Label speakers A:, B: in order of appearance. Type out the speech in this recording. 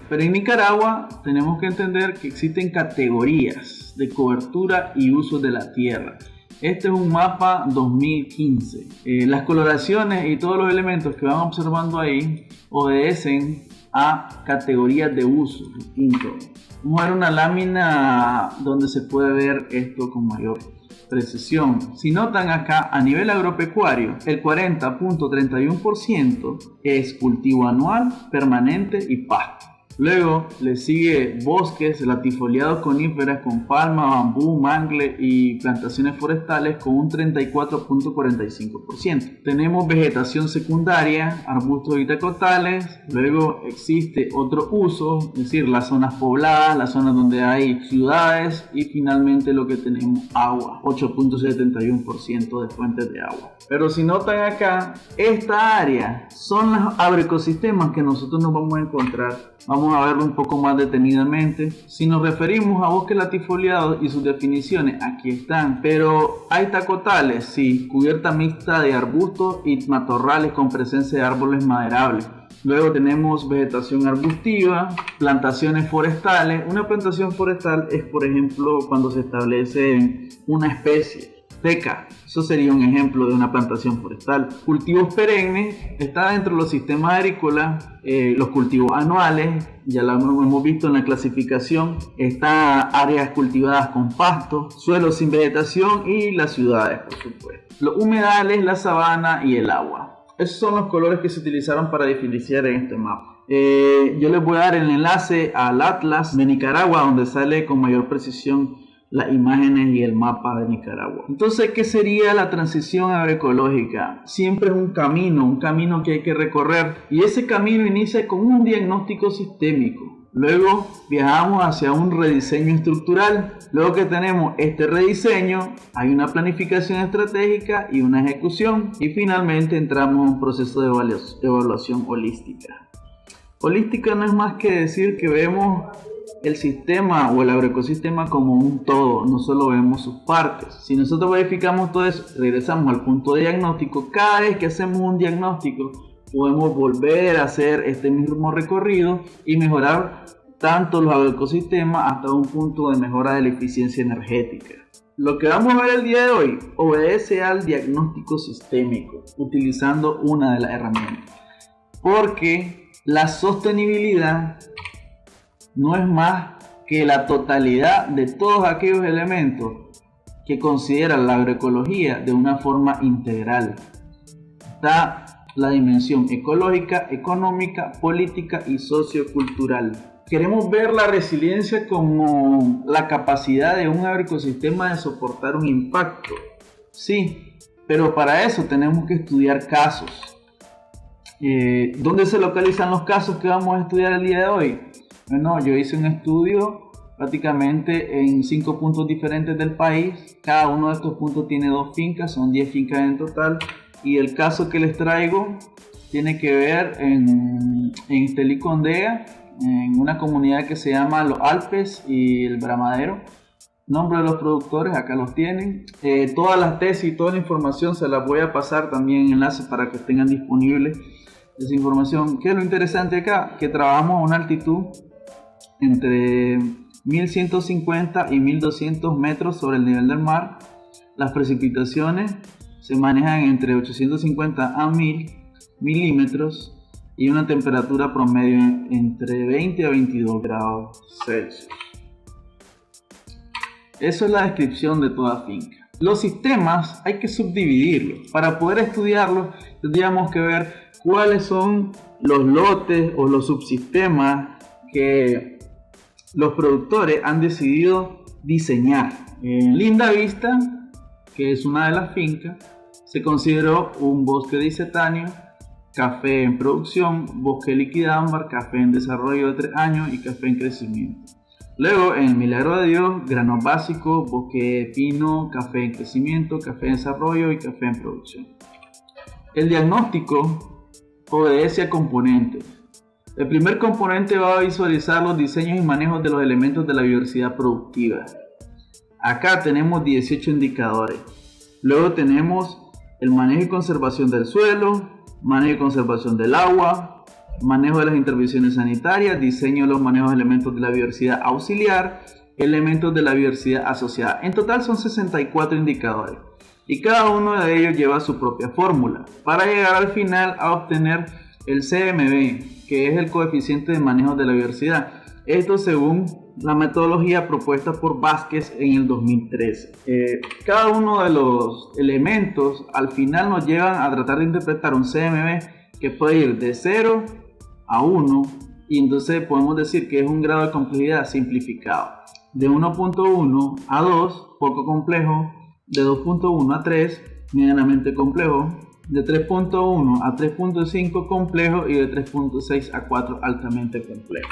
A: Pero en Nicaragua tenemos que entender que existen categorías de cobertura y uso de la tierra. Este es un mapa 2015. Las coloraciones y todos los elementos que van observando ahí obedecen a categorías de uso distintos. Vamos a ver una lámina donde se puede ver esto con mayor precisión. Si notan acá, a nivel agropecuario, el 40.31% es cultivo anual, permanente y pasto. Luego le sigue bosques latifoliados, coníferas con palma, bambú, mangle y plantaciones forestales con un 34.45%. Tenemos vegetación secundaria, arbustos y tecotales. Luego existe otro uso, es decir, las zonas pobladas, las zonas donde hay ciudades, y finalmente lo que tenemos, agua, 8.71% de fuentes de agua. Pero si notan acá, esta área son los agroecosistemas que nosotros nos vamos a encontrar. Vamos a verlo un poco más detenidamente. Si nos referimos a bosques latifoliados y sus definiciones, aquí están. Pero hay tacotales, sí, cubierta mixta de arbustos y matorrales con presencia de árboles maderables. Luego tenemos vegetación arbustiva, plantaciones forestales. Una plantación forestal es, por ejemplo, cuando se establece una especie. Teca, eso sería un ejemplo de una plantación forestal. Cultivos perennes, está dentro de los sistemas agrícolas, los cultivos anuales, ya lo hemos visto en la clasificación, está áreas cultivadas con pasto, suelos sin vegetación y las ciudades, por supuesto. Los humedales, la sabana y el agua. Esos son los colores que se utilizaron para diferenciar en este mapa. Yo les voy a dar el enlace al Atlas de Nicaragua, donde sale con mayor precisión las imágenes y el mapa de Nicaragua. Entonces, ¿qué sería la transición agroecológica? Siempre es un camino que hay que recorrer, y ese camino inicia con un diagnóstico sistémico. Luego viajamos hacia un rediseño estructural. Luego que tenemos este rediseño, hay una planificación estratégica y una ejecución, y finalmente entramos en un proceso de evaluación holística. Holística no es más que decir que vemos el sistema o el agroecosistema como un todo, no solo vemos sus partes. Si nosotros verificamos todo eso, regresamos al punto de diagnóstico. Cada vez que hacemos un diagnóstico, podemos volver a hacer este mismo recorrido y mejorar tanto los agroecosistemas hasta un punto de mejora de la eficiencia energética. Lo que vamos a ver el día de hoy obedece al diagnóstico sistémico, utilizando una de las herramientas, porque la sostenibilidad no es más que la totalidad de todos aquellos elementos que consideran la agroecología de una forma integral. Está la dimensión ecológica, económica, política y sociocultural. Queremos ver la resiliencia como la capacidad de un agroecosistema de soportar un impacto. Sí, pero para eso tenemos que estudiar casos. ¿Dónde se localizan los casos que vamos a estudiar el día de hoy? Bueno, yo hice un estudio prácticamente en 5 puntos diferentes del país. Cada uno de estos puntos tiene 2 fincas, son 10 fincas en total. Y el caso que les traigo tiene que ver en Telicondea, en una comunidad que se llama Los Alpes y el Bramadero. Nombre de los productores, acá los tienen. Todas las tesis y toda la información se las voy a pasar también en enlace para que tengan disponible esa información. ¿Qué es lo interesante acá? Que trabajamos a una altitud entre 1150 y 1200 metros sobre el nivel del mar. Las precipitaciones se manejan entre 850 a 1000 milímetros y una temperatura promedio entre 20 a 22 grados Celsius. Eso es la descripción de toda finca. Los sistemas hay que subdividirlos. Para poder estudiarlos tendríamos que ver cuáles son los lotes o los subsistemas que los productores han decidido diseñar. En Linda Vista, que es una de las fincas, se consideró un bosque disetanio, café en producción, bosque liquidámbar, café en desarrollo de 3 años y café en crecimiento. Luego en Milagro de Dios, granos básicos, bosque pino, café en crecimiento, café en desarrollo y café en producción. El diagnóstico obedece a componentes. El primer componente va a visualizar los diseños y manejos de los elementos de la biodiversidad productiva. Acá tenemos 18 indicadores. Luego tenemos el manejo y conservación del suelo, manejo y conservación del agua, manejo de las intervenciones sanitarias, diseño de los manejos de elementos de la biodiversidad auxiliar, elementos de la biodiversidad asociada. En total son 64 indicadores y cada uno de ellos lleva su propia fórmula para llegar al final a obtener el CMB, que es el coeficiente de manejo de la biodiversidad. Esto según la metodología propuesta por Vázquez en el 2013. Cada uno de los elementos al final nos llevan a tratar de interpretar un CMB que puede ir de 0 a 1 y entonces podemos decir que es un grado de complejidad simplificado. De 1.1 a 2, poco complejo. De 2.1 a 3, medianamente complejo. De 3.1 a 3.5, complejo. Y de 3.6 a 4, altamente complejo.